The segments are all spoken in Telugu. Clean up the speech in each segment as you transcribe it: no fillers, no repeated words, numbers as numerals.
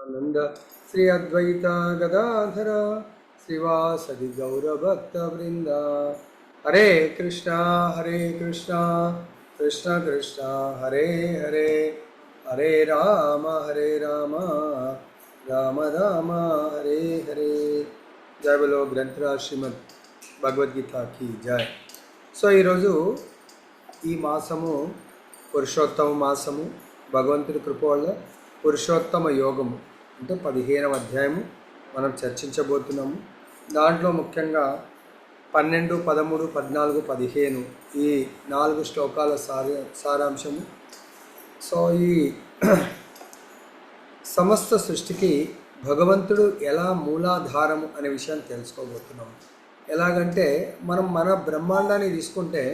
नंद श्री अद्वैता गदाधर श्रीवासदि गौरभक्त वृंद हरे कृष्णा कृष्ण कृष्ण हरे हरे हरे राम राम राम हरे हरे। जय बोलो ग्रंथराज श्रीमद् भगवद्गीता की जय। సో ఈరోజు ఈ మాసము పురుషోత్తమ మాసము, భగవంతుడి కృప వల్ల పురుషోత్తమ యోగము అంటే 15వ అధ్యాయము మనం చర్చించబోతున్నాము. దాంట్లో ముఖ్యంగా 12, 13, 14, 15 ఈ 4 శ్లోకాల సారాంశము. సో ఈ సమస్త సృష్టికి భగవంతుడు ఎలా మూలాధారము అనే విషయాన్ని తెలుసుకోబోతున్నాము. ఎలాగంటే మన బ్రహ్మాండాన్ని తీసుకుంటే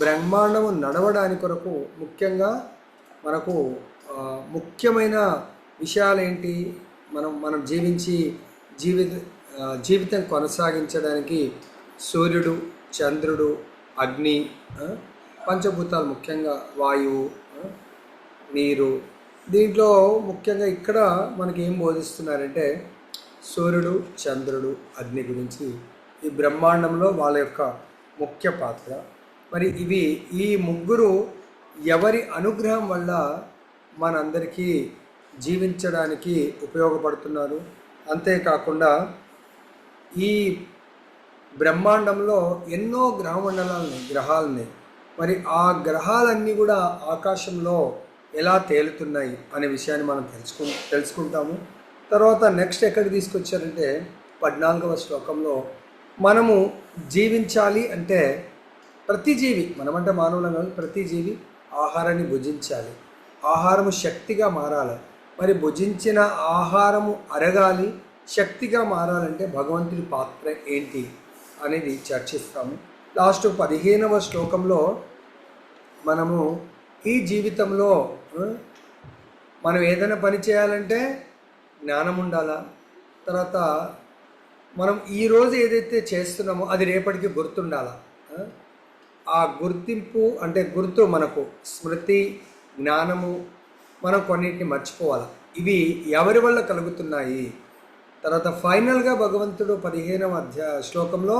బ్రహ్మాండము నడవడానికి కొరకు ముఖ్యంగా మనకు ముఖ్యమైన విషయాలు ఏంటి? మనం జీవితం కొనసాగించడానికి సూర్యుడు, చంద్రుడు, అగ్ని, పంచభూతాలు, ముఖ్యంగా వాయువు, నీరు. దీంట్లో ముఖ్యంగా ఇక్కడ మనకి ఏం బోధిస్తున్నారంటే సూర్యుడు, చంద్రుడు, అగ్ని గురించి ఈ బ్రహ్మాండంలో వాళ్ళ యొక్క ముఖ్య పాత్ర. మరి ఈ ముగ్గురు ఎవరి అనుగ్రహం వల్ల మనందరికీ జీవించడానికి ఉపయోగపడుతున్నారు. అంతేకాకుండా ఈ బ్రహ్మాండంలో ఎన్నో గ్రహాలని మరి ఆ గ్రహాలన్నీ కూడా ఆకాశంలో ఎలా తేలుతున్నాయి అనే విషయాన్ని మనం తెలుసుకుంటాము. తర్వాత నెక్స్ట్ ఎక్కడికి తీసుకొచ్చారంటే 14వ శ్లోకంలో మనము జీవించాలి అంటే ప్రతి జీవి, మనమంటే మానవులంగా ప్రతి జీవి ఆహారాన్ని భుజించాలి. ఆహారము శక్తిగా మారాలి. మరి భుజించిన ఆహారము అరగాలి, శక్తిగా మారాలంటే భగవంతుడి పాత్ర ఏంటి అనేది చర్చిస్తాము. లాస్ట్ 15వ శ్లోకంలో మనము ఈ జీవితంలో మనం ఏదైనా పని చేయాలంటే జ్ఞానం ఉండాలా. తర్వాత మనం ఈరోజు ఏదైతే చేస్తున్నామో అది రేపటికి గుర్తుండాలా. ఆ గుర్తింపు అంటే గుర్తు మనకు స్మృతి, జ్ఞానము, మనం కొన్నిటిని మర్చిపోవాలి. ఇవి ఎవరి వల్ల కలుగుతున్నాయి? తర్వాత ఫైనల్గా భగవంతుడు 15వ శ్లోకంలో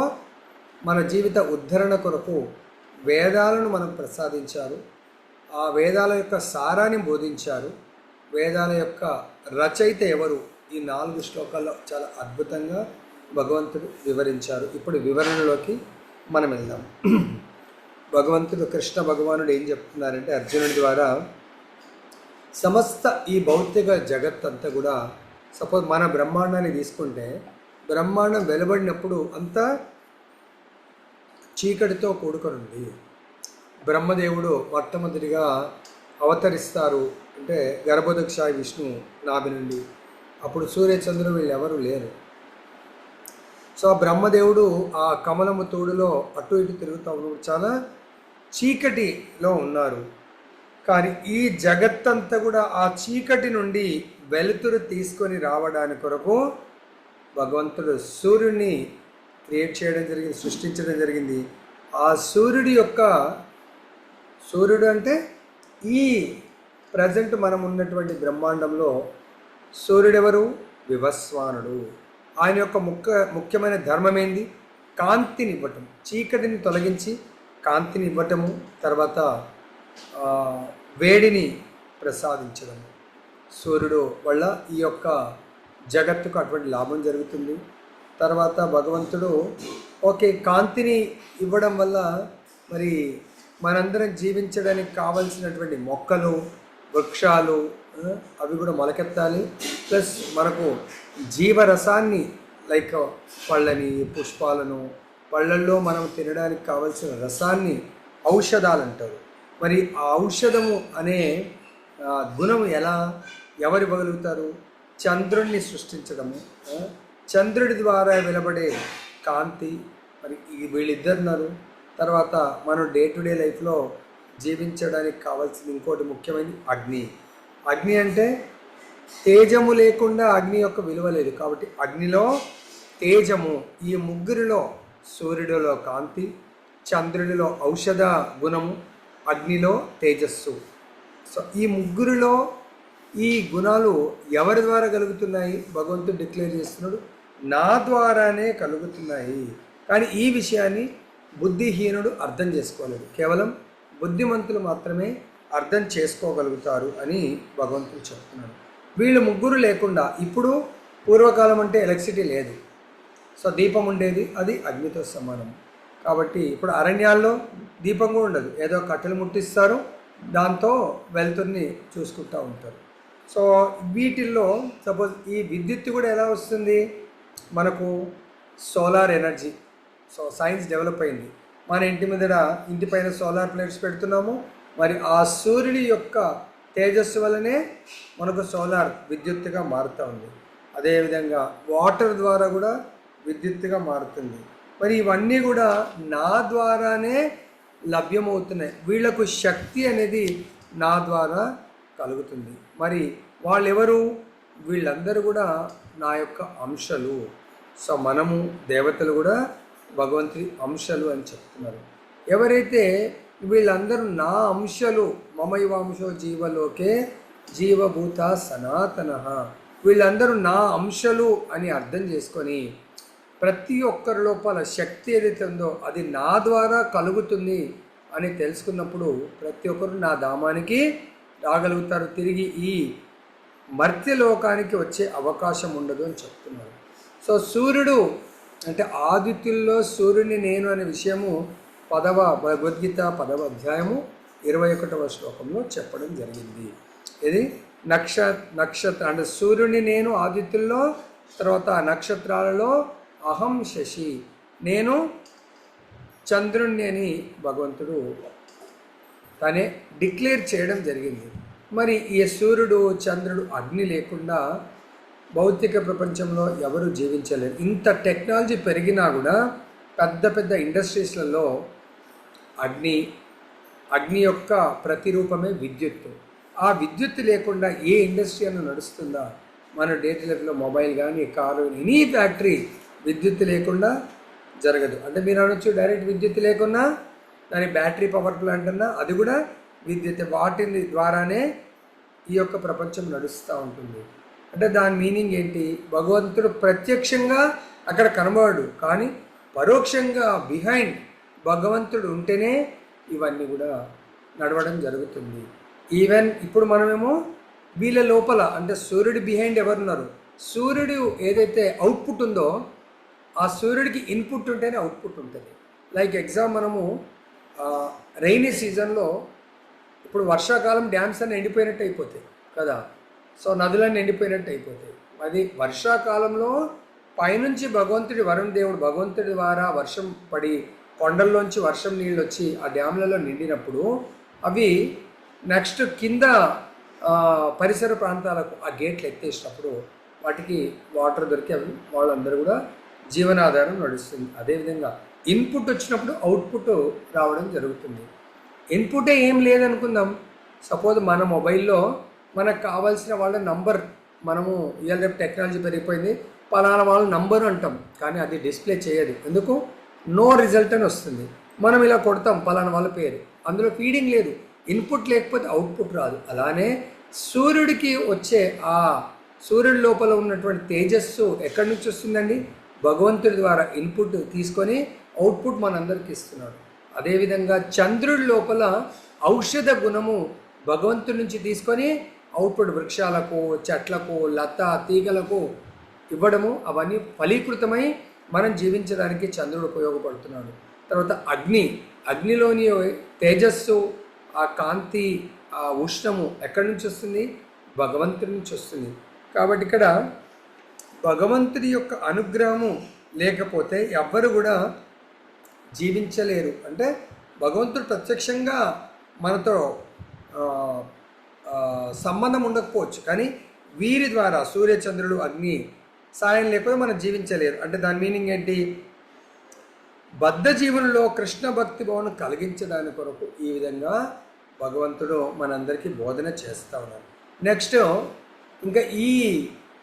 మన జీవిత ఉద్ధరణ కొరకు వేదాలను మనకు ప్రసాదించారు. ఆ వేదాల యొక్క సారాన్ని బోధించారు. వేదాల యొక్క రచయిత ఎవరు? ఈ 4 శ్లోకాల్లో చాలా అద్భుతంగా భగవంతుడు వివరించారు. ఇప్పుడు వివరణలోకి మనం వెళ్దాం. భగవంతుడు కృష్ణ భగవానుడు ఏం చెప్తున్నారంటే అర్జునుడి ద్వారా సమస్త ఈ భౌతిక జగత్తంతా కూడా, సపోజ్ మన బ్రహ్మాండాన్ని తీసుకుంటే బ్రహ్మాండం వెలువడినప్పుడు అంతా చీకటితో కూడుకొనుంది. బ్రహ్మదేవుడు మొట్టమొదటిగా అవతరిస్తారు అంటే గర్భోదక్షాయి విష్ణు నాభి నుండి. అప్పుడు సూర్యచంద్రుడు వీళ్ళు ఎవరు లేరు. సో బ్రహ్మదేవుడు ఆ కమలము తోడులో అటు ఇటు తిరుగుతూ ఉన్నప్పుడు చాలా చీకటిలో ఉన్నారు. కానీ ఈ జగత్తంతా కూడా ఆ చీకటి నుండి వెలుతురు తీసుకొని రావడానికి కొరకు భగవంతుడు సూర్యుడిని క్రియేట్ చేయడం జరిగింది, సృష్టించడం జరిగింది. ఆ సూర్యుడు అంటే ఈ ప్రజెంట్ మనం ఉన్నటువంటి బ్రహ్మాండంలో సూర్యుడెవరు? వివస్వానుడు. ఆయన యొక్క ముఖ్యమైన ధర్మం ఏంది? కాంతిని ఇవ్వటం, చీకటిని తొలగించి కాంతిని ఇవ్వటము, తర్వాత వేడిని ప్రసాదించడం. సూర్యుడు వల్ల ఈ యొక్క జగత్తుకు అటువంటి లాభం జరుగుతుంది. తర్వాత భగవంతుడు కాంతిని ఇవ్వడం వల్ల మరి మనందరం జీవించడానికి కావలసినటువంటి మొక్కలు, వృక్షాలు అవి కూడా మొలకెత్తాలి. ప్లస్ మనకు జీవరసాన్ని లైక్ పళ్ళని, పుష్పాలను, పళ్ళల్లో మనం తినడానికి కావలసిన రసాన్ని ఔషధాలు అంటారు. మరి ఆ ఔషధము అనే గుణం ఎవరు ఇవ్వగలుగుతారు? చంద్రుడిని సృష్టించడము, చంద్రుడి ద్వారా వెలువడే కాంతి. మరి వీళ్ళిద్దరున్నారు. తర్వాత మనం డే టు డే లైఫ్లో జీవించడానికి కావాల్సింది ఇంకోటి ముఖ్యమైనది అగ్ని. అగ్ని అంటే తేజము లేకుండా అగ్ని యొక్క విలువ లేదు. కాబట్టి అగ్నిలో తేజము, ఈ ముగ్గురిలో సూర్యుడిలో కాంతి, చంద్రుడిలో ఔషధ గుణము, అగ్నిలో తేజస్సు. సో ఈ ముగ్గురిలో ఈ గుణాలు ఎవరి ద్వారా కలుగుతున్నాయి? భగవంతుడు డిక్లేర్ చేస్తున్నాడు, నా ద్వారానే కలుగుతున్నాయి. కానీ ఈ విషయాన్ని బుద్ధిహీనుడు అర్థం చేసుకోలేడు. కేవలం బుద్ధిమంతులు మాత్రమే అర్థం చేసుకోగలుగుతారు అని భగవంతుడు చెప్తున్నాడు. వీళ్ళు ముగ్గురు లేకుండా, ఇప్పుడు పూర్వకాలం అంటే ఎలక్ట్రిసిటీ లేదు, సో దీపం ఉండేది, అది అగ్నితో సమానం. కాబట్టి ఇప్పుడు అరణ్యాల్లో దీపం కూడా ఉండదు, ఏదో కట్టెలు ముట్టిస్తారు, దాంతో వెలుతురిని చూసుకుంటూ ఉంటారు. సో వీటిల్లో సపోజ్ ఈ విద్యుత్ కూడా ఎలా వస్తుంది? మనకు solar energy. So science develop అయింది, మన ఇంటి పైన సోలార్ ప్లేట్స్ పెడుతున్నాము. మరి ఆ సూర్యుడి యొక్క తేజస్సు వల్లనే మనకు సోలార్ విద్యుత్తుగా మారుతూ ఉంది. అదేవిధంగా వాటర్ ద్వారా కూడా విద్యుత్తుగా మారుతుంది. మరి ఇవన్నీ కూడా నా ద్వారానే లభ్యమవుతున్నాయి. వీళ్లకు శక్తి అనేది నా ద్వారా కలుగుతుంది. మరి వాళ్ళెవరు? వీళ్ళందరూ కూడా నా యొక్క అంశలు. సో మనము దేవతలు కూడా భగవంతుడి అంశలు అని చెప్తున్నారు. ఎవరైతే వీళ్ళందరూ నా అంశలు, మమైవాంశో జీవలోకే జీవభూత సనాతన, వీళ్ళందరూ నా అంశలు అని అర్థం చేసుకొని ప్రతి ఒక్కరి లోపల శక్తి ఏదైతే ఉందో అది నా ద్వారా కలుగుతుంది అని తెలుసుకున్నప్పుడు ప్రతి ఒక్కరు నా ధామానికి రాగలుగుతారు. తిరిగి ఈ మర్త్యలోకానికి వచ్చే అవకాశం ఉండదు అని చెప్తున్నారు. సో సూర్యుడు అంటే ఆదిత్యుల్లో సూర్యుని నేను అనే విషయము భగవద్గీత 10వ అధ్యాయము 21వ శ్లోకంలో చెప్పడం జరిగింది. ఇది నక్షత్ర అంటే సూర్యుని నేను ఆదిత్యుల్లో, తర్వాత నక్షత్రాలలో అహం శశి, నేను చంద్రుణ్ణి అని భగవంతుడు తనే డిక్లేర్ చేయడం జరిగింది. మరి ఈ సూర్యుడు చంద్రుడు అగ్ని లేకుండా భౌతిక ప్రపంచంలో ఎవరు జీవించలేరు. ఇంత టెక్నాలజీ పెరిగినా కూడా పెద్ద పెద్ద ఇండస్ట్రీస్లలో అగ్ని యొక్క ప్రతిరూపమే విద్యుత్తు. ఆ విద్యుత్తు లేకుండా ఏ ఇండస్ట్రీ అన్న నడుస్తుందా? మన డే టు లైఫ్లో మొబైల్ కానీ, కారు, ఎనీ ఫ్యాక్టరీ విద్యుత్తు లేకుండా జరగదు. అంటే మీరు అనొచ్చు డైరెక్ట్ విద్యుత్ లేకున్నా దాని బ్యాటరీ పవర్ ప్లాంట్ అన్నా అది కూడా విద్యుత్, వాటి ద్వారానే ఈ యొక్క ప్రపంచం నడుస్తూ ఉంటుంది. అంటే దాని మీనింగ్ ఏంటి? భగవంతుడు ప్రత్యక్షంగా అక్కడ కనబడు, కానీ పరోక్షంగా బిహైండ్ భగవంతుడు ఉంటేనే ఇవన్నీ కూడా నడవడం జరుగుతుంది. ఈవెన్ ఇప్పుడు మనమేమో వీళ్ళ లోపల అంటే సూర్యుడి బిహైండ్ ఎవరున్నారు? సూర్యుడు ఏదైతే అవుట్పుట్ ఉందో ఆ సూర్యుడికి ఇన్పుట్ ఉంటేనే అవుట్పుట్ ఉంటుంది. లైక్ మనము రైనీ సీజన్లో ఇప్పుడు వర్షాకాలం డ్యామ్స్ అన్నీ ఎండిపోయినట్టు అయిపోతాయి కదా, సో నదులన్నీ ఎండిపోయినట్టు అయిపోతాయి. అది వర్షాకాలంలో పైనుంచి భగవంతుడి ద్వారా వర్షం పడి కొండల్లోంచి వర్షం నీళ్ళు వచ్చి ఆ డ్యామ్లలో నిండినప్పుడు అవి నెక్స్ట్ కింద పరిసర ప్రాంతాలకు ఆ గేట్లు ఎత్తేసినప్పుడు వాటికి వాటర్ దొరికి అవి వాళ్ళందరూ కూడా జీవనాధారం నడుస్తుంది. అదేవిధంగా ఇన్పుట్ వచ్చినప్పుడు అవుట్పుట్ రావడం జరుగుతుంది. ఇన్పుటే ఏం లేదనుకుందాం, సపోజ్ మన మొబైల్లో మనకు కావాల్సిన వాళ్ళ నంబర్, మనము ఇవాళ రేపు టెక్నాలజీ పెరిగిపోయింది, పలానా వాళ్ళ నంబరు అంటాం, కానీ అది డిస్ప్లే చేయదు. ఎందుకు? నో రిజల్ట్ అని వస్తుంది. మనం ఇలా కొడతాం పలానా వాళ్ళ పేరు, అందులో ఫీడింగ్ లేదు, ఇన్పుట్ లేకపోతే అవుట్పుట్ రాదు. అలానే సూర్యుడికి వచ్చే ఆ సూర్యుడి లోపల ఉన్నటువంటి తేజస్సు ఎక్కడి నుంచి వస్తుందండి? భగవంతుడి ద్వారా ఇన్పుట్ తీసుకొని అవుట్పుట్ మనందరికి ఇస్తున్నాడు. అదేవిధంగా చంద్రుడి లోపల ఔషధ గుణము భగవంతుడి నుంచి తీసుకొని అవుట్పుట్ వృక్షాలకు, చెట్లకు, లత తీగలకు ఇవ్వడము, అవన్నీ ఫలీకృతమై మనం జీవించడానికి చంద్రుడు ఉపయోగపడుతున్నాడు. తర్వాత అగ్నిలోని తేజస్సు, ఆ కాంతి, ఆ ఉష్ణము ఎక్కడి నుంచి వస్తుంది? భగవంతుడి నుంచి వస్తుంది. కాబట్టి ఇక్కడ భగవంతుడి యొక్క అనుగ్రహము లేకపోతే ఎవ్వరు కూడా జీవించలేరు. అంటే భగవంతుడు ప్రత్యక్షంగా మనతో సంబంధం ఉండకపోవచ్చు, కానీ వీరి ద్వారా సూర్యచంద్రుడు అగ్ని సాయం లేకపోతే మనం జీవించలేరు. అంటే దాని మీనింగ్ ఏంటి? బద్ధ జీవనంలో కృష్ణ భక్తి భావన కలిగించడాని కొరకు ఈ విధంగా భగవంతుడు మనందరికీ బోధన చేస్తూ ఉన్నారు. నెక్స్ట్ ఇంకా ఈ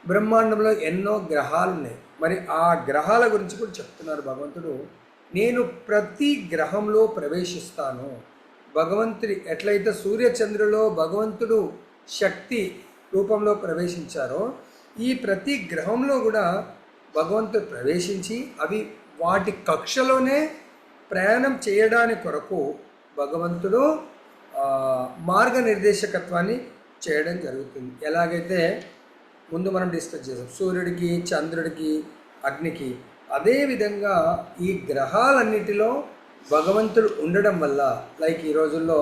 బ్రహ్మాండంలో ఎన్నో గ్రహాలు ఉన్నాయి. మరి ఆ గ్రహాల గురించి కూడా చెప్తున్నారు భగవంతుడు. నేను ప్రతి గ్రహంలో ప్రవేశిస్తాను. భగవంతుడి ఎట్లయితే సూర్యచంద్రులో భగవంతుడు శక్తి రూపంలో ప్రవేశించారో ఈ ప్రతి గ్రహంలో కూడా భగవంతుడు ప్రవేశించి అవి వాటి కక్షలోనే ప్రయాణం చేయడానికి కొరకు భగవంతుడు మార్గనిర్దేశకత్వాన్ని చేయడం జరుగుతుంది. ఎలాగైతే ముందు మనం డిస్కస్ చేసాం సూర్యుడికి, చంద్రుడికి, అగ్నికి, అదేవిధంగా ఈ గ్రహాలన్నిటిలో భగవంతుడు ఉండడం వల్ల లైక్ ఈ రోజుల్లో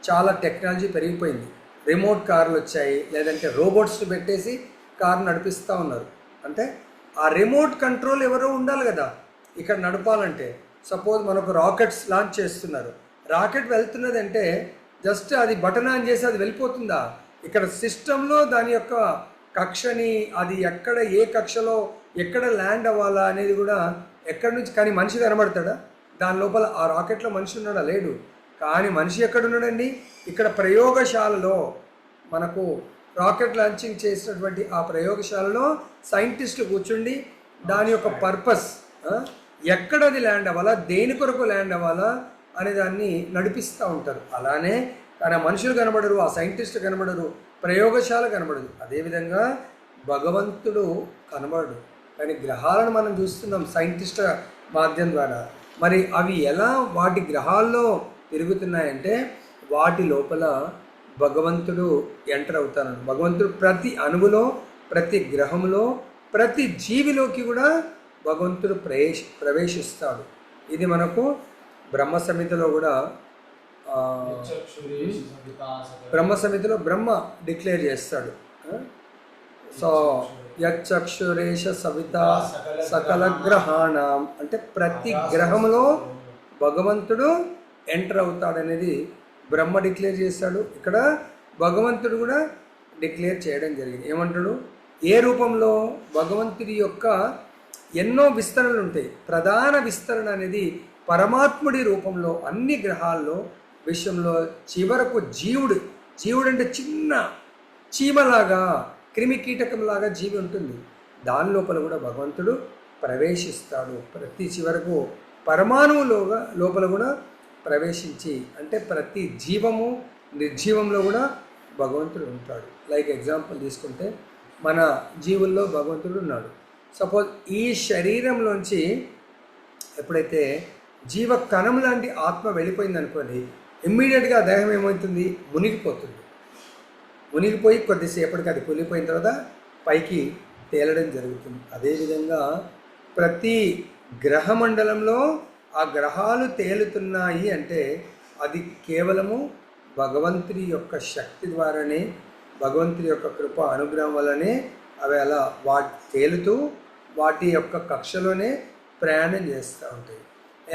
చాలా టెక్నాలజీ పెరిగిపోయింది. రిమోట్ కార్లు వచ్చాయి, లేదంటే రోబోట్స్ పెట్టేసి కారు నడిపిస్తూ ఉన్నారు. అంటే ఆ రిమోట్ కంట్రోల్ ఎవరో ఉండాలి కదా ఇక్కడ నడపాలంటే. సపోజ్ మనకు రాకెట్స్ లాంచ్ చేస్తున్నారు, రాకెట్ వెళ్తున్నదంటే జస్ట్ అది బటన్ ఆన్ చేసి అది వెళ్ళిపోతుందా? ఇక్కడ సిస్టంలో దాని యొక్క కక్షని, అది ఎక్కడ ఏ కక్షలో ఎక్కడ ల్యాండ్ అవ్వాలా అనేది కూడా ఎక్కడి నుంచి, కానీ మనిషి కనబడతాడా? దాని లోపల ఆ రాకెట్లో మనిషి ఉన్నాడా? లేడు. కానీ మనిషి ఎక్కడున్నాడండి? ఇక్కడ ప్రయోగశాలలో మనకు రాకెట్ లాంచింగ్ చేసినటువంటి ఆ ప్రయోగశాలలో సైంటిస్టులు కూర్చుండి దాని యొక్క పర్పస్ ఎక్కడ అది ల్యాండ్ అవ్వాలా, దేని కొరకు ల్యాండ్ అవ్వాలా అనే దాన్ని నడిపిస్తూ ఉంటారు. అలానే కానీ ఆ మనుషులు కనబడరు, ఆ సైంటిస్టులు కనబడరు, ప్రయోగశాల కనబడదు. అదేవిధంగా భగవంతుడు కనబడడు. కానీ గ్రహాలను మనం చూస్తున్నాం సైంటిస్టుల మాధ్యమం ద్వారా. మరి అవి ఎలా వాటి గ్రహాల్లో తిరుగుతున్నాయంటే వాటి లోపల భగవంతుడు ఎంటర్ అవుతాడు. భగవంతుడు ప్రతి అణువులో, ప్రతి గ్రహంలో, ప్రతి జీవిలోకి కూడా భగవంతుడు ప్రవేశిస్తాడు. ఇది మనకు బ్రహ్మ సమితిలో కూడా బ్రహ్మ సమితిలో బ్రహ్మ డిక్లేర్ చేస్తాడు. సో యక్షురేష సవిత సకల గ్రహాణం అంటే ప్రతి గ్రహంలో భగవంతుడు ఎంటర్ అవుతాడనేది బ్రహ్మ డిక్లేర్ చేస్తాడు. ఇక్కడ భగవంతుడు కూడా డిక్లేర్ చేయడం జరిగింది. ఏమంటాడు? ఏ రూపంలో? భగవంతుడి యొక్క ఎన్నో విస్తరణలు ఉంటాయి. ప్రధాన విస్తరణ అనేది పరమాత్ముడి రూపంలో అన్ని గ్రహాల్లో విశ్వంలో చివరకు జీవుడు అంటే చిన్న చీమలాగా, క్రిమి కీటకంలాగా జీవి ఉంటుంది. దాని లోపల కూడా భగవంతుడు ప్రవేశిస్తాడు. ప్రతి చివరకు పరమాణువు లోపల కూడా ప్రవేశించి, అంటే ప్రతి జీవము నిర్జీవంలో కూడా భగవంతుడు ఉంటాడు. లైక్ ఎగ్జాంపుల్ తీసుకుంటే మన జీవుల్లో భగవంతుడు ఉన్నాడు. సపోజ్ ఈ శరీరంలోంచి ఎప్పుడైతే జీవ కణం లాంటి ఆత్మ వెళ్ళిపోయింది అనుకోండి, ఇమ్మీడియట్గా దేహం ఏమవుతుంది? మునిగిపోతుంది. మునిగిపోయి కొద్దిసేపటికి అది కూలిపోయిన తర్వాత పైకి తేలడం జరుగుతుంది. అదేవిధంగా ప్రతి గ్రహమండలంలో ఆ గ్రహాలు తేలుతున్నాయి అంటే అది కేవలము భగవంతుడి యొక్క శక్తి ద్వారానే, భగవంతుడి యొక్క కృప అనుగ్రహం వల్లనే అవి అలా తేలుతూ వాటి యొక్క కక్షలోనే ప్రయాణం చేస్తూ ఉంటాయి.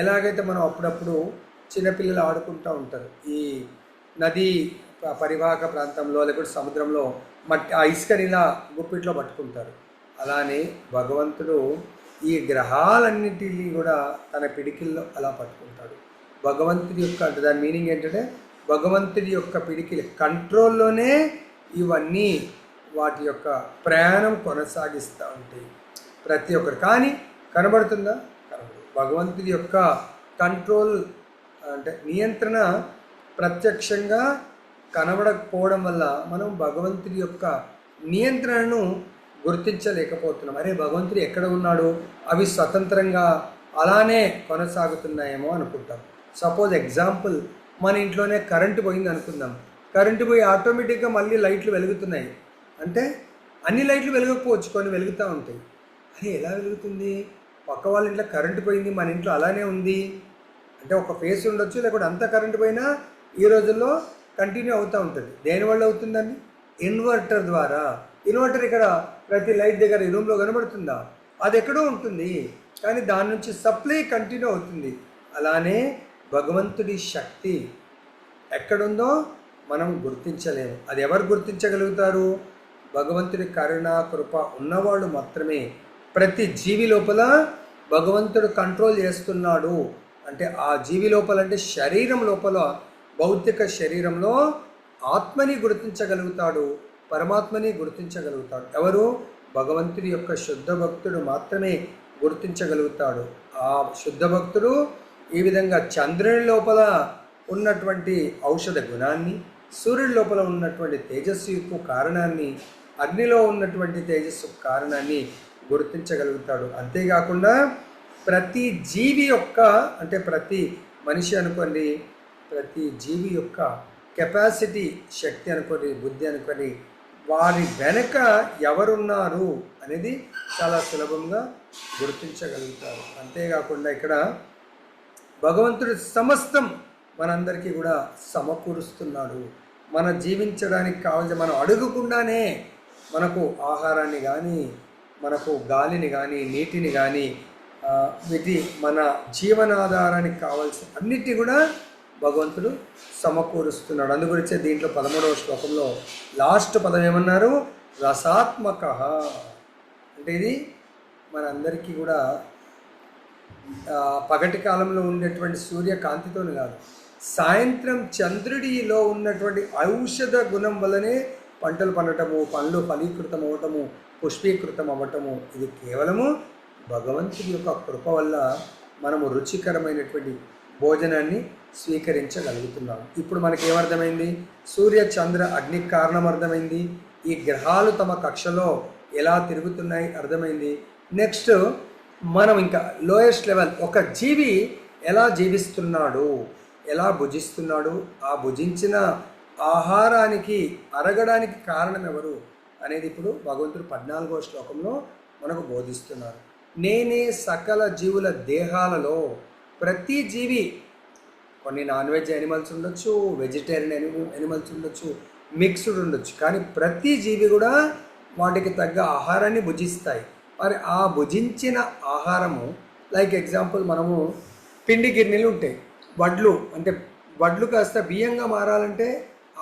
ఎలాగైతే మనం అప్పుడప్పుడు చిన్నపిల్లలు ఆడుకుంటూ ఉంటారు ఈ నది పరివాహక ప్రాంతంలో, లేకపోతే సముద్రంలో మట్టి ఆ ఇసుకని ఇలా గుప్పిట్లో పట్టుకుంటారు. అలానే భగవంతుడు ఈ గ్రహాలన్నింటినీ కూడా తన పిడికిల్లో అలా పట్టుకుంటాడు. భగవంతుడి యొక్క అంటే దాని మీనింగ్ ఏంటంటే భగవంతుడి యొక్క పిడికిలి కంట్రోల్లోనే ఇవన్నీ వాటి యొక్క ప్రయాణం కొనసాగిస్తూ ఉంటాయి ప్రతి ఒక్కరు. కానీ కనబడుతుందా? కనబడదు. భగవంతుడి యొక్క కంట్రోల్ అంటే నియంత్రణ ప్రత్యక్షంగా కనబడకపోవడం వల్ల మనం భగవంతుడి యొక్క నియంత్రణను గుర్తించలేకపోతున్నాం. అరే భగవంతుడు ఎక్కడ ఉన్నాడు, అవి స్వతంత్రంగా అలానే కొనసాగుతున్నాయేమో అనుకుంటాం. సపోజ్ ఎగ్జాంపుల్ మన ఇంట్లోనే కరెంటు పోయింది అనుకుందాం. కరెంటు పోయి ఆటోమేటిక్గా మళ్ళీ లైట్లు వెలుగుతున్నాయి అంటే అన్ని లైట్లు వెలగకపోవచ్చు, కొన్ని వెలుగుతూ ఉంటాయి. అరే ఎలా వెలుగుతుంది? పక్క వాళ్ళ ఇంట్లో కరెంటు పోయింది, మన ఇంట్లో అలానే ఉంది అంటే ఒక ఫేస్ ఉండొచ్చు, లేకపోతే అంత కరెంటు పోయినా ఈ రోజుల్లో కంటిన్యూ అవుతూ ఉంటుంది. దేనివల్ల అవుతుందండి? ఇన్వర్టర్ ద్వారా. ఇన్వర్టర్ ఇక్కడ ప్రతి లైట్ దగ్గర ఈ రూమ్లో కనబడుతుందా? అది ఎక్కడో ఉంటుంది, కానీ దాని నుంచి సప్లై కంటిన్యూ అవుతుంది. అలానే భగవంతుడి శక్తి ఎక్కడుందో మనం గుర్తించలేము. అది ఎవరు గుర్తించగలుగుతారు? భగవంతుడి కరుణ కృప ఉన్నవాడు మాత్రమే. ప్రతి జీవి లోపల భగవంతుడు కంట్రోల్ చేస్తున్నాడు అంటే ఆ జీవి లోపల అంటే శరీరం లోపల, భౌతిక శరీరంలో ఆత్మని గుర్తించగలుగుతాడు, పరమాత్మని గుర్తించగలుగుతాడు. ఎవరు? భగవంతుడి యొక్క శుద్ధ భక్తుడు మాత్రమే గుర్తించగలుగుతాడు. ఆ శుద్ధ భక్తుడు ఈ విధంగా చంద్రుని లోపల ఉన్నటువంటి ఔషధ గుణాన్ని, సూర్యుడి లోపల ఉన్నటువంటి తేజస్సు యొక్క కారణాన్ని, అగ్నిలో ఉన్నటువంటి తేజస్సు కారణాన్ని గుర్తించగలుగుతాడు. అంతేకాకుండా ప్రతి జీవి యొక్క, అంటే ప్రతి మనిషి అనుకోండి, ప్రతి జీవి యొక్క కెపాసిటీ, శక్తి అనుకోండి, బుద్ధి అనుకోండి, వారి వెనక ఎవరున్నారు అనేది చాలా సులభంగా గుర్తించగలుగుతారు. అంతేకాకుండా ఇక్కడ భగవంతుడు సమస్తం మనందరికీ కూడా సమకూరుస్తున్నాడు. మన జీవించడానికి కావాల్సిన, మనం అడగకుండానే మనకు ఆహారాన్ని కానీ, మనకు గాలిని కానీ, నీటిని కానీ, వీటి మన జీవనాధారానికి కావాల్సిన అన్నిటి కూడా భగవంతుడు సమకూరుస్తున్నాడు. అందుగురించే దీంట్లో 13వ శ్లోకంలో లాస్ట్ పదం ఏమన్నారు? రసాత్మక. అంటే ఇది మనందరికీ కూడా పగటి కాలంలో ఉండేటువంటి సూర్యకాంతితోని కాదు, సాయంత్రం చంద్రుడిలో ఉన్నటువంటి ఔషధ గుణం వల్లనే పంటలు పండటము, పండ్లు ఫలీకృతం అవ్వటము, పుష్పీకృతం అవ్వటము, ఇది కేవలము భగవంతుడి యొక్క కృప వల్ల మనము రుచికరమైనటువంటి భోజనాన్ని స్వీకరించగలుగుతున్నాము. ఇప్పుడు మనకి ఏమర్థమైంది? సూర్య చంద్ర అగ్ని కారణం అర్థమైంది. ఈ గ్రహాలు తమ కక్షలో ఎలా తిరుగుతున్నాయి అర్థమైంది. నెక్స్ట్ మనం ఇంకా లోయెస్ట్ లెవెల్, ఒక జీవి ఎలా జీవిస్తున్నాడు, ఎలా భుజిస్తున్నాడు, ఆ భుజించిన ఆహారానికి అరగడానికి కారణం ఎవరు అనేది ఇప్పుడు భగవంతుడు 14వ శ్లోకంలో మనకు బోధిస్తున్నారు. నేనే సకల జీవుల దేహాలలో, ప్రతి జీవి, కొన్ని నాన్ వెజ్ యానిమల్స్ ఉండొచ్చు, వెజిటేరియన్ యానిమల్స్ ఉండొచ్చు, మిక్స్డ్ ఉండొచ్చు, కానీ ప్రతి జీవి కూడా వాటికి తగ్గ ఆహారాన్ని భుజిస్తాయి. మరి ఆ భుజించిన ఆహారము, లైక్ ఎగ్జాంపుల్ మనము పిండి గిన్నెలు ఉంటాయి, వడ్లు, అంటే వడ్లు కాస్త బియ్యంగా మారాలంటే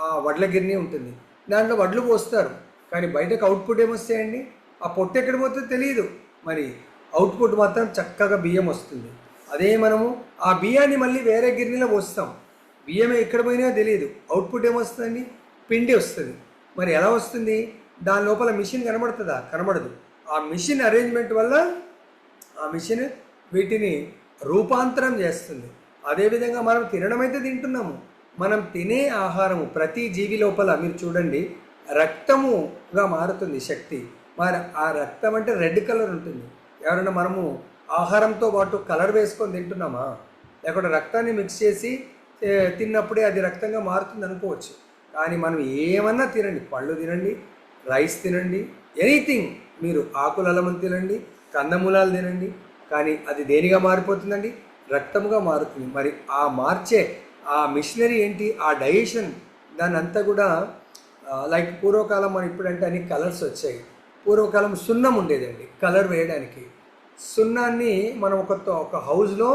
ఆ వడ్ల గిన్నె ఉంటుంది, దాంట్లో వడ్లు పోస్తారు, కానీ బయటకు అవుట్పుట్ ఏమొస్తాయండి? ఆ పొట్టు ఎక్కడ పోతుందో తెలియదు, మరి అవుట్పుట్ మాత్రం చక్కగా బియ్యం వస్తుంది. అదే మనము ఆ బియ్యాన్ని మళ్ళీ వేరే గిన్నెలో పోస్తాం, బియ్యం ఎక్కడ పోయినా తెలియదు, అవుట్పుట్ ఏమొస్తుందండి? పిండి వస్తుంది. మరి ఎలా వస్తుంది? దాని లోపల మిషన్ కనబడుతుందా? కనబడదు. ఆ మిషన్ అరేంజ్మెంట్ వల్ల ఆ మిషన్ వీటిని రూపాంతరం చేస్తుంది. అదేవిధంగా మనం తినడం అయితే తింటున్నాము, మనం తినే ఆహారము ప్రతి జీవి లోపల మీరు చూడండి రక్తముగా మారుతుంది శక్తి. మరి ఆ రక్తం అంటే రెడ్ కలర్ ఉంటుంది. ఎవరైనా మనము ఆహారంతో పాటు కలర్ వేసుకొని తింటున్నామా? లేకపోతే రక్తాన్ని మిక్స్ చేసి తిన్నప్పుడే అది రక్తంగా మారుతుంది అనుకోవచ్చు. కానీ మనం ఏమన్నా తినండి, పళ్ళు తినండి, రైస్ తినండి, ఎనీథింగ్, మీరు ఆకులలమని తినండి, కందమూలాలు తినండి, కానీ అది దేనిగా మారిపోతుందండి? రక్తముగా మారుతుంది. మరి ఆ మార్చే ఆ మిషనరీ ఏంటి? ఆ డైజెషన్, దాని అంతా కూడా లైక్ పూర్వకాలం మనం ఇప్పుడంటే అన్ని కలర్స్ వచ్చాయి. పూర్వకాలం సున్నం ఉండేదండి కలర్ వేయడానికి. సున్నాన్ని మనం ఒక హౌస్లో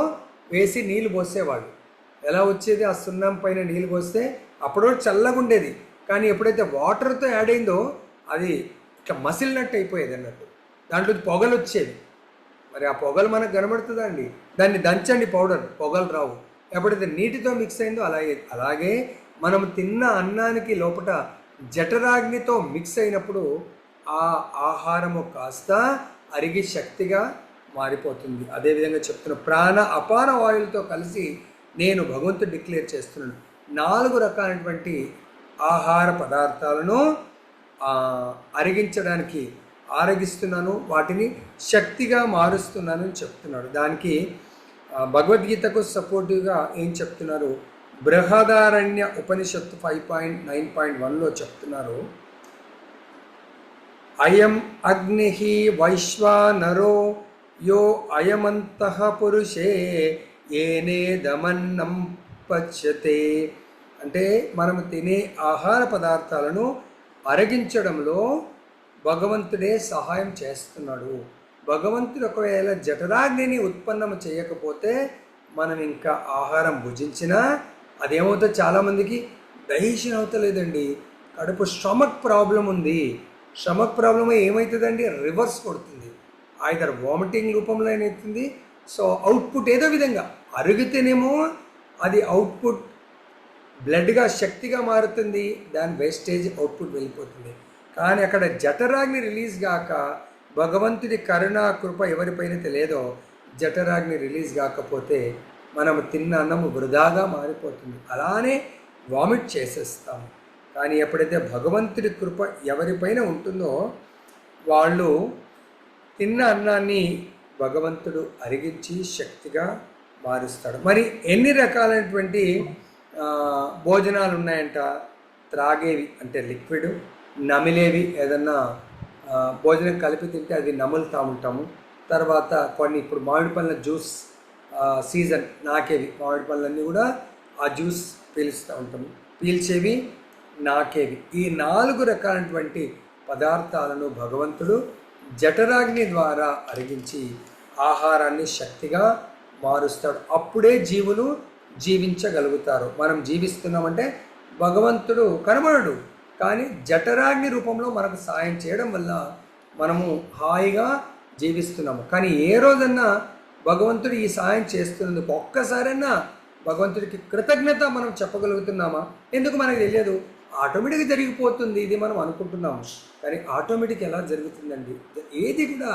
వేసి నీళ్ళు పోసేవాడు. ఎలా వచ్చేది? ఆ సున్నం పైన నీళ్ళు పోస్తే అప్పుడు చల్లగా ఉండేది, కానీ ఎప్పుడైతే వాటర్తో యాడ్ అయిందో అది ఇట్లా మసిలినట్టు అయిపోయేది అన్నట్టు, దాంట్లో పొగలు వచ్చేది. మరి ఆ పొగలు మనకు కనబడుతుందా అండి? దాన్ని దంచండి పౌడర్, పొగలు రావు. ఎప్పుడైతే నీటితో మిక్స్ అయిందో అలాగే మనం తిన్న అన్నానికి లోపల జఠరాగ్నితో మిక్స్ అయినప్పుడు ఆ ఆహారము కాస్త అరిగి శక్తిగా మారిపోతుంది. అదేవిధంగా చెప్తున్న ప్రాణ అపాన వాయువులతో కలిసి నేను భగవంతుడు డిక్లేర్ చేస్తున్నాను, 4 రకాలైనటువంటి ఆహార పదార్థాలను అరిగించడానికి ఆరగిస్తున్నాను, వాటిని శక్తిగా మారుస్తున్నాను అని చెప్తున్నాడు. దానికి భగవద్గీతకు సపోర్టివ్గా ఏం చెప్తున్నారు? బృహదారణ్య ఉపనిషత్తు 5.9.1లో చెప్తున్నారు, అయం అగ్ని వైశ్వానరో యో అయమంతః పురుషే ఏనేదమన్నం పచ్యతే. అంటే మనం తినే ఆహార పదార్థాలను అరగించడంలో భగవంతుడే సహాయం చేస్తున్నాడు. భగవంతుడు ఒకవేళ జఠరాగ్నిని ఉత్పన్నం చేయకపోతే మనం ఇంకా ఆహారం భుజించినా అదేమవుతుంది? చాలామందికి డైజెషన్ అవుతలేదండి, కడుపు స్టమక్ ప్రాబ్లం ఉంది. స్టమక్ ప్రాబ్లం ఏమవుతుందండి? రివర్స్ కొడుతుంది, ఐదర్ వామిటింగ్ రూపంలో ఏమవుతుంది. సో అవుట్పుట్ ఏదో విధంగా అరిగితేనేమో అది అవుట్పుట్ బ్లడ్గా శక్తిగా మారుతుంది, దాని వేస్టేజ్ అవుట్పుట్ వెళ్ళిపోతుంది. కానీ అక్కడ జఠరాగ్ని రిలీజ్ కాక భగవంతుడి కరుణా కృప ఎవరిపైన లేదో జఠరాగ్ని రిలీజ్ కాకపోతే మనం తిన్న అన్నము వృధాగా మారిపోతుంది, అలానే వామిట్ చేసేస్తాము. కానీ ఎప్పుడైతే భగవంతుడి కృప ఎవరిపైన ఉంటుందో వాళ్ళు తిన్న అన్నాన్ని భగవంతుడు అరిగించి శక్తిగా మారుస్తాడు. మరి ఎన్ని రకాలైనటువంటి భోజనాలు ఉన్నాయంట? త్రాగేవి అంటే లిక్విడ్, నమిలేవి ఏదన్నా భోజనం కలిపి తింటే అది నములుతూ ఉంటాము. తర్వాత కొన్ని ఇప్పుడు మామిడి పళ్ళ జ్యూస్ సీజన్, నాకేవి మామిడి పళ్ళన్నీ కూడా ఆ జ్యూస్ పీలుస్తూ ఉంటాము. పీల్చేవి, నాకేవి, ఈ 4 రకాలైనటువంటి పదార్థాలను భగవంతుడు జఠరాగ్ని ద్వారా అరిగించి ఆహారాన్ని శక్తిగా మారుస్తాడు. అప్పుడే జీవులు జీవించగలుగుతారు. మనం జీవిస్తున్నామంటే భగవంతుడు కనబడడు, కానీ జఠరాగ్ని రూపంలో మనకు సాయం చేయడం వల్ల మనము హాయిగా జీవిస్తున్నాము. కానీ ఏ రోజన్నా భగవంతుడు ఈ సాయం చేస్తున్నందుకు ఒక్కసారైనా భగవంతుడికి కృతజ్ఞత మనం చెప్పగలుగుతున్నామా? ఎందుకు మనకు తెలియదు, ఆటోమేటిక్గా జరిగిపోతుంది ఇది మనం అనుకుంటున్నాము. కానీ ఆటోమేటిక్ ఎలా జరుగుతుందండి? ఏది కూడా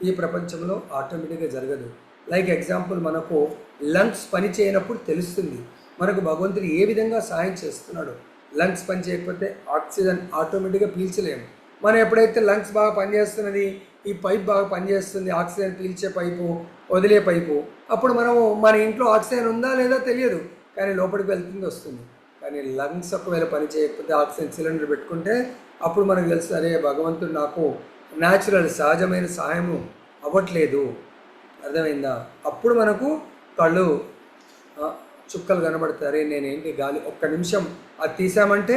ఈ ప్రపంచంలో ఆటోమేటిక్గా జరగదు. లైక్ ఎగ్జాంపుల్, మనకు లంగ్స్ పని చేయనప్పుడు తెలుస్తుంది మనకు భగవంతుడు ఏ విధంగా సాయం చేస్తున్నాడు. లంగ్స్ పని చేయకపోతే ఆక్సిజన్ ఆటోమేటిక్గా పీల్చలేము. మనం ఎప్పుడైతే లంగ్స్ బాగా పనిచేస్తున్నది, ఈ పైప్ బాగా పనిచేస్తుంది, ఆక్సిజన్ పీల్చే పైపు, వదిలే పైపు, అప్పుడు మనము మన ఇంట్లో ఆక్సిజన్ ఉందా లేదా తెలియదు, కానీ లోపలికి వెళ్తుంది, వస్తుంది. కానీ లంగ్స్ ఒకవేళ పని చేయకపోతే ఆక్సిజన్ సిలిండర్ పెట్టుకుంటే అప్పుడు మనకు తెలుసు, అరే భగవంతుడు నాకు న్యాచురల్ సహజమైన సహాయము అవ్వట్లేదు. అర్థమైందా? అప్పుడు మనకు కళ్ళు చుక్కలు కనబడతారే, నేనేంటి గాలి ఒక్క నిమిషం అది తీసామంటే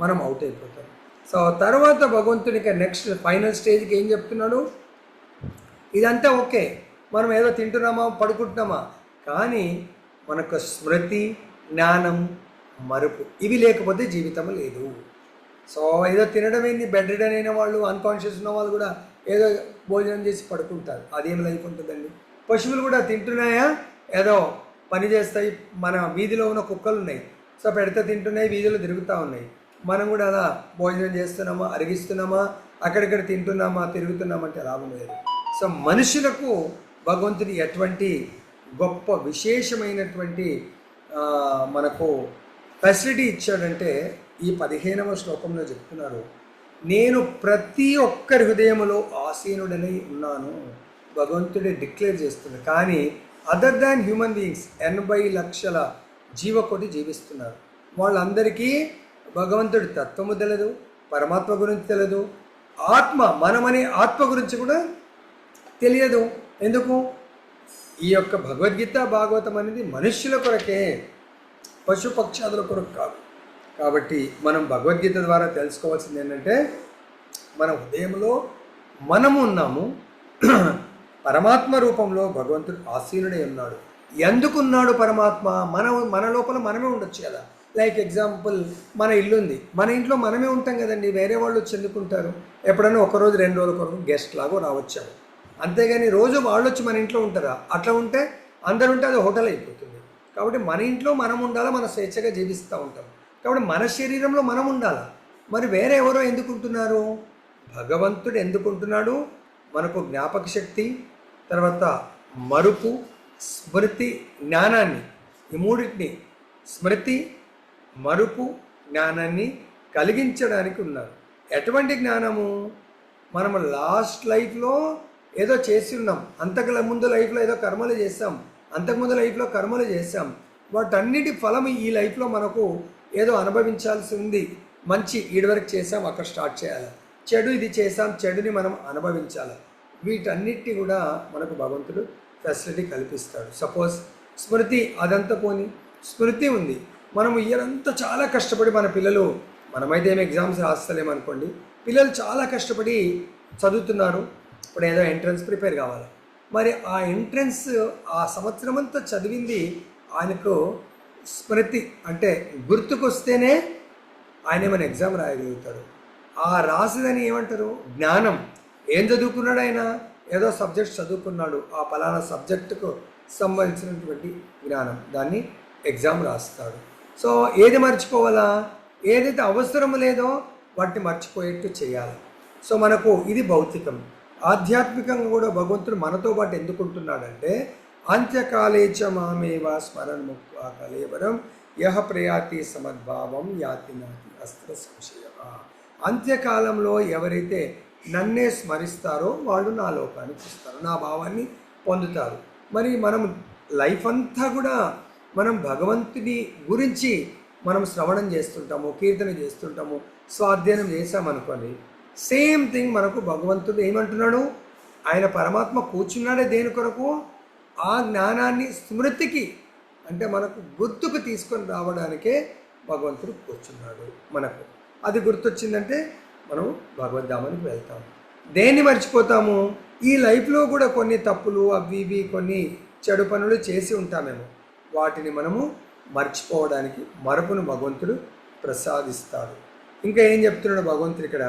మనం అవుట్ అయిపోతాం. సో తర్వాత భగవంతునికి నెక్స్ట్ ఫైనల్ స్టేజ్కి ఏం చెప్తున్నాడు? ఇదంతా ఓకే, మనం ఏదో తింటున్నామా, పడుకుంటున్నామా, కానీ మనకు స్మృతి, జ్ఞానం, మరుపు ఇవి లేకపోతే జీవితం లేదు. సో ఏదో తినడం ఏంది, బెడ్ రిడన్ అయిన వాళ్ళు, అన్కాన్షియస్ ఉన్న వాళ్ళు కూడా ఏదో భోజనం చేసి పడుకుంటారు. అదేం లైఫ్ ఉంటుందండి? పశువులు కూడా తింటున్నాయా, ఏదో పని చేస్తాయి. మన వీధిలో ఉన్న కుక్కలు ఉన్నాయి, సో పెడితే తింటున్నాయి, వీధిలో తిరుగుతూ ఉన్నాయి. మనం కూడా అలా భోజనం చేస్తున్నామా, అరిగిస్తున్నామా, అక్కడిక్కడ తింటున్నామా, తిరుగుతున్నామంటే లాభం లేదు. సో మనుషులకు భగవంతుడు ఎటువంటి గొప్ప విశేషమైనటువంటి మనకు ఫెసిలిటీ ఇచ్చాడంటే ఈ 15వ శ్లోకంలో చెప్తున్నారు, నేను ప్రతి ఒక్కరి హృదయంలో ఆసీనుడనై ఉన్నాను. భగవంతుడే డిక్లేర్ చేస్తున్నాడు. కానీ అదర్ దాన్ హ్యూమన్ బీయింగ్స్ 80 లక్షల జీవకోటి జీవిస్తున్నారు. వాళ్ళందరికీ భగవంతుడి తత్వము తెలియదు, పరమాత్మ గురించి తెలియదు, ఆత్మ మనమనే ఆత్మ గురించి కూడా తెలియదు. ఎందుకు? ఈ యొక్క భగవద్గీత భాగవతం అనేది మనుష్యుల కొరకే, పశుపక్షాదుల కొరకు కాదు. కాబట్టి మనం భగవద్గీత ద్వారా తెలుసుకోవాల్సింది ఏంటంటే, మన హృదయంలో మనము ఉన్నాము, పరమాత్మ రూపంలో భగవంతుడు ఆసీనుడై ఉన్నాడు. ఎందుకున్నాడు పరమాత్మ? మన లోపల మనమే ఉండొచ్చు కదా. లైక్ ఎగ్జాంపుల్, మన ఇల్లు ఉంది, మన ఇంట్లో మనమే ఉంటాం కదండి, వేరే వాళ్ళు వచ్చి ఎందుకుంటారు? ఎప్పుడైనా ఒకరోజు 2 రోజుల కొరకు గెస్ట్ లాగో రావచ్చాము, అంతేగాని రోజు వాళ్ళు వచ్చి మన ఇంట్లో ఉంటారా? అట్లా ఉంటే అందరు ఉంటే అది హోటల్ అయిపోతుంది. కాబట్టి మన ఇంట్లో మనం ఉండాలా, మన స్వేచ్ఛగా జీవిస్తూ ఉంటాం. కాబట్టి మన శరీరంలో మనం ఉండాలా. మరి వేరే ఎవరో ఎందుకుంటున్నారు? భగవంతుడు ఎందుకుంటున్నాడు? మనకు జ్ఞాపక శక్తి, తర్వాత మరుపు, స్మృతి, జ్ఞానాన్ని, ఈ మూడింటిని, స్మృతి, మరుపు, జ్ఞానాన్ని కలిగించడానికి ఉన్నారు. ఎటువంటి జ్ఞానము? మనము లాస్ట్ లైఫ్లో ఏదో చేసి ఉన్నాం, అంతకు ముందు లైఫ్లో ఏదో కర్మలు చేస్తాం, అంతకుముందు లైఫ్లో కర్మలు చేస్తాం, వాటన్నిటి ఫలం ఈ లైఫ్లో మనకు ఏదో అనుభవించాల్సి ఉంది. మంచి ఈడి వరకు చేసాం, అక్కడ స్టార్ట్ చేయాలి. చెడు ఇది చేసాం, చెడుని మనం అనుభవించాలి. వీటన్నిటిని కూడా మనకు భగవంతుడు ఫెసిలిటీ కల్పిస్తాడు. సపోజ్ స్మృతి, అదంతా పోని స్మృతి ఉంది, మనము ఇయరంతా చాలా కష్టపడి, మన పిల్లలు, మనమైతే ఏమి ఎగ్జామ్స్ రాస్తలేమనుకోండి, పిల్లలు చాలా కష్టపడి చదువుతున్నారు. ఇప్పుడు ఏదో ఎంట్రన్స్ ప్రిపేర్ కావాలి, మరి ఆ ఎంట్రన్స్ ఆ సంవత్సరం అంతా చదివింది ఆయనకు స్మృతి అంటే గుర్తుకొస్తేనే ఆయన మన ఎగ్జామ్ రాయగలుగుతాడు. ఆ రాసేదని ఏమంటారు? జ్ఞానం. ఏం చదువుకున్నాడు ఆయన? ఏదో సబ్జెక్ట్ చదువుకున్నాడు, ఆ పలానా సబ్జెక్టుకు సంబంధించినటువంటి జ్ఞానం, దాన్ని ఎగ్జామ్ రాస్తాడు. సో ఏది మర్చిపోవాలా? ఏదైతే అవసరం లేదో వాటిని మర్చిపోయేట్టు చేయాలి. సో మనకు ఇది భౌతికం. ఆధ్యాత్మికంగా కూడా భగవంతుడు మనతో పాటు ఎందుకుంటున్నాడంటే, అంత్యకాలేచ మామేవ స్మరణ్ ముక్త్వా కలేవరం యహ ప్రయాతి సమద్భావం యాతి నాతి అస్త్ర సంశయ. అంత్యకాలంలో ఎవరైతే నన్నే స్మరిస్తారో వాళ్ళు నా లోకానికి వస్తారు, నా భావాన్ని పొందుతారు. మరి మనం లైఫ్ అంతా కూడా మనం భగవంతుని గురించి మనం శ్రవణం చేస్తుంటాము, కీర్తన చేస్తుంటాము, స్వాధ్యాయం చేసామనుకోండి, సేమ్ థింగ్ మనకు భగవంతుడు ఏమంటున్నాడు, ఆయన పరమాత్మ కూర్చున్నాడే దేని కొరకు, ఆ జ్ఞానాన్ని స్మృతికి అంటే మనకు గుర్తుకు తీసుకొని రావడానికే భగవంతుడు కూర్చున్నాడు. మనకు అది గుర్తొచ్చిందంటే మనం భగవద్ధామానికి వెళ్తాము. దేన్ని మర్చిపోతాము, ఈ లైఫ్లో కూడా కొన్ని తప్పులు అవి ఇవి కొన్ని చెడు పనులు చేసి ఉంటామేమో, వాటిని మనము మర్చిపోవడానికి మరపును భగవంతుడు ప్రసాదిస్తాడు. ఇంకా ఏం చెప్తున్నాడు భగవంతుడు ఇక్కడ,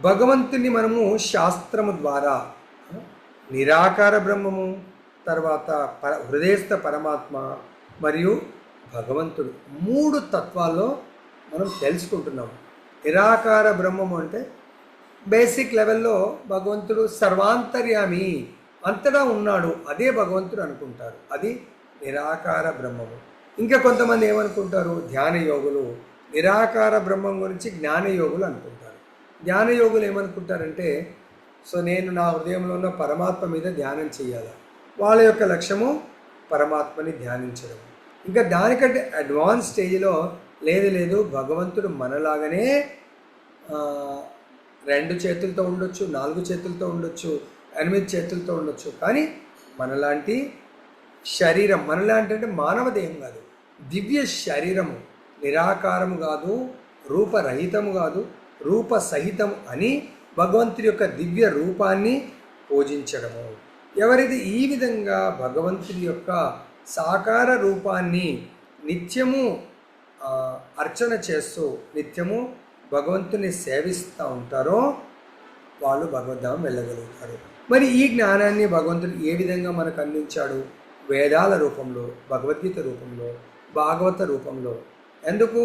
భగవంతుని మనము శాస్త్రము ద్వారా నిరాకార బ్రహ్మము, తర్వాత హృదయస్థ పరమాత్మ మరియు భగవంతుడు 3 తత్వాల్లో మనం తెలుసుకుంటున్నాము. నిరాకార బ్రహ్మము అంటే బేసిక్ లెవెల్లో భగవంతుడు సర్వాంతర్యామి, అంతటా ఉన్నాడు, అదే భగవంతుడు అనుకుంటారు, అది నిరాకార బ్రహ్మము. ఇంకా కొంతమంది ఏమనుకుంటారు, ధ్యాన యోగులు నిరాకార బ్రహ్మం గురించి జ్ఞానయోగులు అనుకుంటారు. ధ్యానయోగులు ఏమనుకుంటారంటే, సో నేను నా హృదయంలో ఉన్న పరమాత్మ మీద ధ్యానం చేయాలి, వాళ్ళ యొక్క లక్ష్యము పరమాత్మని ధ్యానించడం. ఇంకా దానికంటే అడ్వాన్స్ స్టేజ్లో లేదు భగవంతుడు మనలాగానే 2 చేతులతో ఉండొచ్చు, 4 చేతులతో ఉండొచ్చు, 8 చేతులతో ఉండొచ్చు, కానీ మనలాంటి శరీరం, మనలాంటి అంటే మానవ దేహం కాదు, దివ్య శరీరము, నిరాకారము కాదు, రూపరహితము కాదు, రూపసహితము అని భగవంతుడి యొక్క దివ్య రూపాన్ని పూజించడము. ఎవరైతే ఈ విధంగా భగవంతుడి యొక్క సాకార రూపాన్ని నిత్యము అర్చన చేస్తూ నిత్యము భగవంతుని సేవిస్తూ ఉంటారో వాళ్ళు భగవద్ధామం వెళ్ళగలుగుతారు. మరి ఈ జ్ఞానాన్ని భగవంతుడు ఏ విధంగా మనకు అందించాడు, వేదాల రూపంలో, భగవద్గీత రూపంలో, భాగవత రూపంలో. ఎందుకు,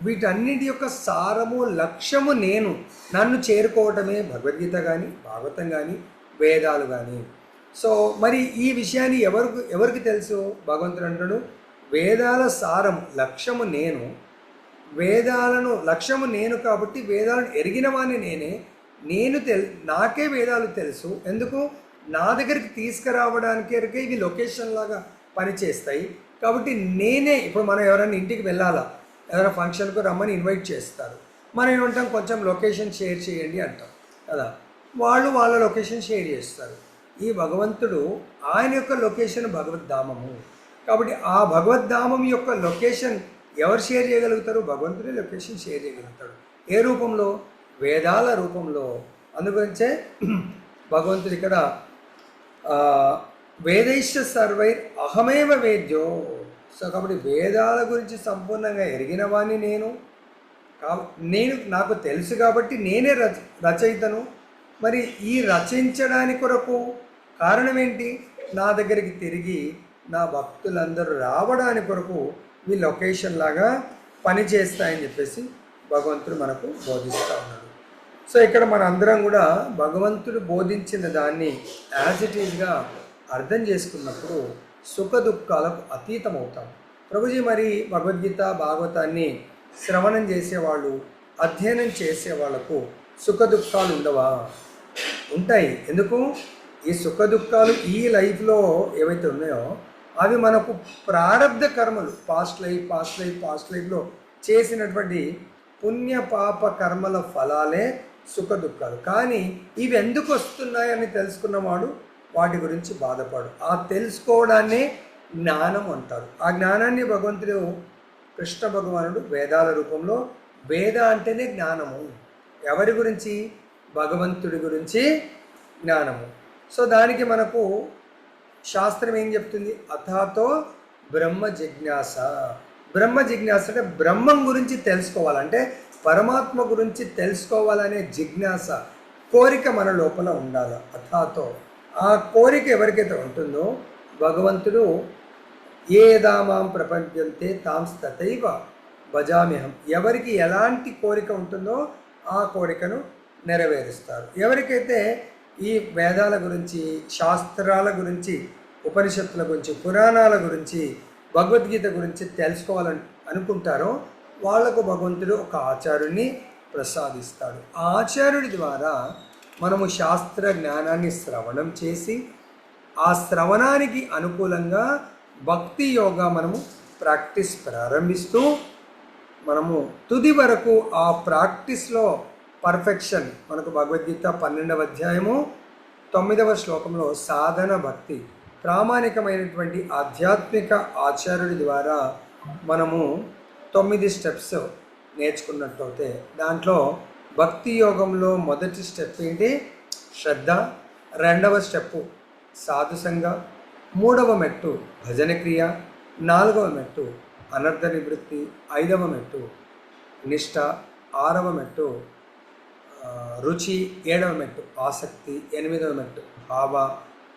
వీటన్నిటి యొక్క సారము లక్ష్యము నేను, నన్ను చేరుకోవటమే భగవద్గీత కానీ, భాగవతం కానీ, వేదాలు కానీ. సో మరి ఈ విషయాన్ని ఎవరికి తెలుసు, భగవంతుడు అంటాడు వేదాల సారం లక్ష్యము నేను, వేదాలను లక్ష్యము నేను కాబట్టి వేదాలను ఎరిగిన వాడిని నేనే, నాకే వేదాలు తెలుసు. ఎందుకు, నా దగ్గరికి తీసుకురావడానికి ఇవి లొకేషన్ లాగా పనిచేస్తాయి కాబట్టి నేనే. ఇప్పుడు మనం ఎవరైనా ఇంటికి వెళ్ళాలా, ఏదైనా ఫంక్షన్కు రమ్మని ఇన్వైట్ చేస్తారు, మనం ఏమంటాం, కొంచెం లొకేషన్ షేర్ చేయండి అంటాం కదా, వాళ్ళు వాళ్ళ లొకేషన్ షేర్ చేస్తారు. ఈ భగవంతుడు ఆయన యొక్క లొకేషన్ భగవద్ధామము కాబట్టి ఆ భగవద్ధామం యొక్క లొకేషన్ ఎవరు షేర్ చేయగలుగుతారు, భగవంతుడే లొకేషన్ షేర్ చేయగలుగుతాడు. ఏ రూపంలో, వేదాల రూపంలో. అందుగురించే భగవంతుడు ఇక్కడ వేదైశ్చ సర్వైర్ అహమేవ వేద్యో. సో కాబట్టి వేదాల గురించి సంపూర్ణంగా ఎరిగిన వాడిని నేను నాకు తెలుసు కాబట్టి నేనే రచయితను. మరి ఈ రచించడానికి కొరకు కారణం ఏంటి, నా దగ్గరికి తిరిగి నా భక్తులందరూ రావడానికి కొరకు ఈ లొకేషన్ లాగా పనిచేస్తాయని చెప్పేసి భగవంతుడు మనకు బోధిస్తూ ఉన్నాడు. సో ఇక్కడ మన అందరం కూడా భగవంతుడు బోధించిన దాన్ని యాజ్ ఇట్ ఈజ్గా అర్థం చేసుకున్నప్పుడు సుఖ దుఃఖాలకు అతీతం అవుతాం. ప్రభుజీ మరి భగవద్గీత భాగవతాన్ని శ్రవణం చేసేవాళ్ళు, అధ్యయనం చేసే వాళ్ళకు సుఖ దుఃఖాలు ఉండవా? ఉంటాయి. ఎందుకు, ఈ సుఖ దుఃఖాలు ఈ లైఫ్లో ఏవైతే ఉన్నాయో అవి మనకు ప్రారబ్ధ కర్మలు, పాస్ట్ లైఫ్లో చేసినటువంటి పుణ్య పాప కర్మల ఫలాలే సుఖ దుఃఖాలు. కానీ ఇవి ఎందుకు వస్తున్నాయని తెలుసుకున్నవాడు వాటి గురించి బాధపడు. ఆ తెలుసుకోవడాన్నే జ్ఞానం అంటారు. ఆ జ్ఞానాన్ని భగవంతుడు కృష్ణ భగవానుడు వేదాల రూపంలో, వేద అంటేనే జ్ఞానము. ఎవరి గురించి, భగవంతుడి గురించి జ్ఞానము. సో దానికి మనకు శాస్త్రం ఏం చెప్తుంది, అథాతో బ్రహ్మ జిజ్ఞాస. బ్రహ్మ జిజ్ఞాస అంటే బ్రహ్మం గురించి తెలుసుకోవాలంటే, పరమాత్మ గురించి తెలుసుకోవాలనే జిజ్ఞాస, కోరిక మన లోపల ఉండాలి. అథాతో ఆ కోరిక ఎవరికైతే ఉంటుందో భగవంతుడు ఏదామాం ప్రపంచంతే తాంస్తతైవ భజామ్యహం, ఎవరికి ఎలాంటి కోరిక ఉంటుందో ఆ కోరికను నెరవేరుస్తారు. ఎవరికైతే ఈ వేదాల గురించి, శాస్త్రాల గురించి, ఉపనిషత్తుల గురించి, పురాణాల గురించి భగవద్గీత గురించి తెలుసుకోవాలని అనుకుంటారో వాళ్లకు భగవంతుడు ఒక ఆచార్యుడిని ప్రసాదిస్తాడు. ఆ ఆచార్యుడి ద్వారా మనము శాస్త్ర జ్ఞానాన్ని శ్రవణం చేసి ఆ శ్రవణానికి అనుకూలంగా భక్తి యోగా మనము ప్రాక్టీస్ ప్రారంభిస్తూ మనము తుది వరకు ఆ ప్రాక్టీస్లో పర్ఫెక్షన్ మనకు భగవద్గీత 12వ అధ్యాయము 9వ శ్లోకంలో సాధన భక్తి ప్రామాణికమైనటువంటి ఆధ్యాత్మిక ఆచార్యుడి ద్వారా మనము 9 స్టెప్స్ నేర్చుకున్నట్టయితే దాంట్లో భక్తి యోగంలో మొదటి స్టెప్ ఏంటి? శ్రద్ధ. రెండవ స్టెప్పు సాధుసంగ. 3వ మెట్టు భజన క్రియ. 4వ మెట్టు అనర్థ నివృత్తి. 5వ మెట్టు నిష్ఠ. 6వ మెట్టు రుచి. 7వ మెట్టు ఆసక్తి. 8వ మెట్టు భావ.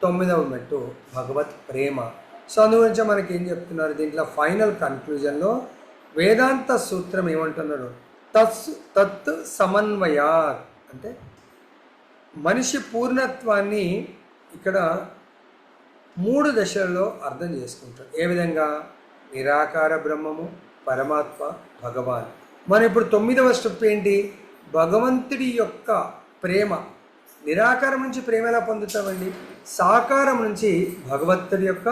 9వ మెట్టు భగవత్ ప్రేమ. సో అందుగురించి మనకి ఏం చెప్తున్నారు దీంట్లో ఫైనల్ కన్క్లూజన్లో వేదాంత సూత్రం ఏమంటున్నారు? తత్ సమన్వయాత్ అంటే మనిషి పూర్ణత్వాన్ని ఇక్కడ 3 దశల్లో అర్థం చేసుకుంటాడు. ఏ విధంగా? నిరాకార బ్రహ్మము, పరమాత్మ, భగవాన్. మనం ఇప్పుడు 9వ స్టెప్ ఏంటి? భగవంతుడి యొక్క ప్రేమ. నిరాకారం నుంచి ప్రేమ ఎలా పొందుతామండి? సాకారం నుంచి భగవంతుడి యొక్క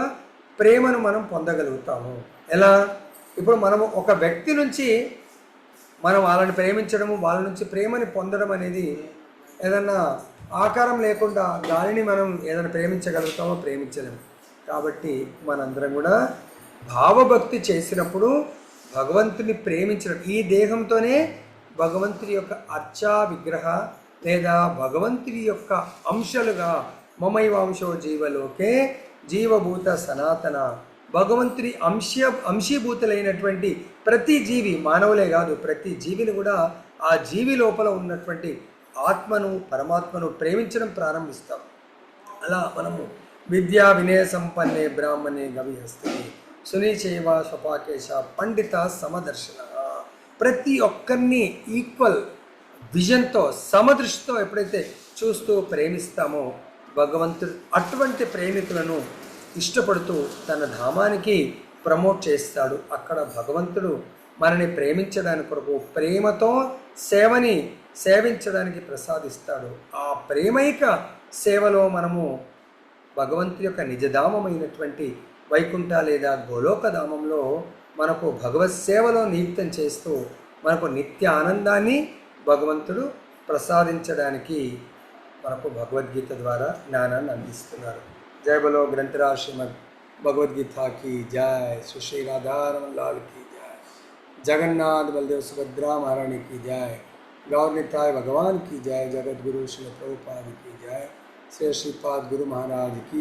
ప్రేమను మనం పొందగలుగుతాము. ఎలా? ఇప్పుడు మనము ఒక వ్యక్తి నుంచి మనం వాళ్ళని ప్రేమించడము, వాళ్ళ నుంచి ప్రేమని పొందడం అనేది ఏదన్నా ఆకారం లేకుండా దానిని మనం ఏదైనా ప్రేమించగలుగుతామో? ప్రేమించలేము. కాబట్టి మనందరం కూడా భావభక్తి చేసినప్పుడు భగవంతుని ప్రేమించడం, ఈ దేహంతోనే భగవంతుడి యొక్క అర్చా విగ్రహ లేదా భగవంతుడి యొక్క అంశాలుగా మమైవాంశో జీవలోకే జీవభూత సనాతన, భగవంతుడి అంశీభూతులైనటువంటి ప్రతి జీవి, మానవులే కాదు ప్రతి జీవిని కూడా ఆ జీవి లోపల ఉన్నటువంటి ఆత్మను పరమాత్మను ప్రేమించడం ప్రారంభిస్తాం. అలా మనము విద్యా వినయ సంపన్నే బ్రాహ్మణే గవిహస్తే సునీచేవ స్వపాకేశ పండిత సమదర్శన, ప్రతి ఒక్కరిని ఈక్వల్ విజన్తో సమదృష్టితో ఎప్పుడైతే చూస్తూ ప్రేమిస్తామో భగవంతుడు అటువంటి ప్రేమికులను ఇష్టపడుతూ తన ధామానికి ప్రమోట్ చేస్తాడు. అక్కడ భగవంతుడు మనని ప్రేమించడానికి కొరకు ప్రేమతో సేవించడానికి ప్రసాదిస్తాడు. ఆ ప్రేమైక సేవలో మనము భగవంతుడి యొక్క నిజధామమైనటువంటి వైకుంఠ లేదా గోలోకధామంలో మనకు భగవత్ సేవలో నియుక్తం చేస్తూ మనకు నిత్య ఆనందాన్ని భగవంతుడు ప్రసాదించడానికి మనకు భగవద్గీత ద్వారా జ్ఞానాన్ని అందిస్తున్నారు. జయ బలో గ్రంథరాజ్ శ్రీమద్ భగవద్గీతకి జయ. సుశ్రీ రాధారమణ లాల్ की जय. जगन्नाथ बलदेव सुभद्रा महारानी की जय. गौर निताय भगवान की जय. जगत गुरु श्री प्रभुपाद की जय. श्री श्रीपाद गुरु महाराज की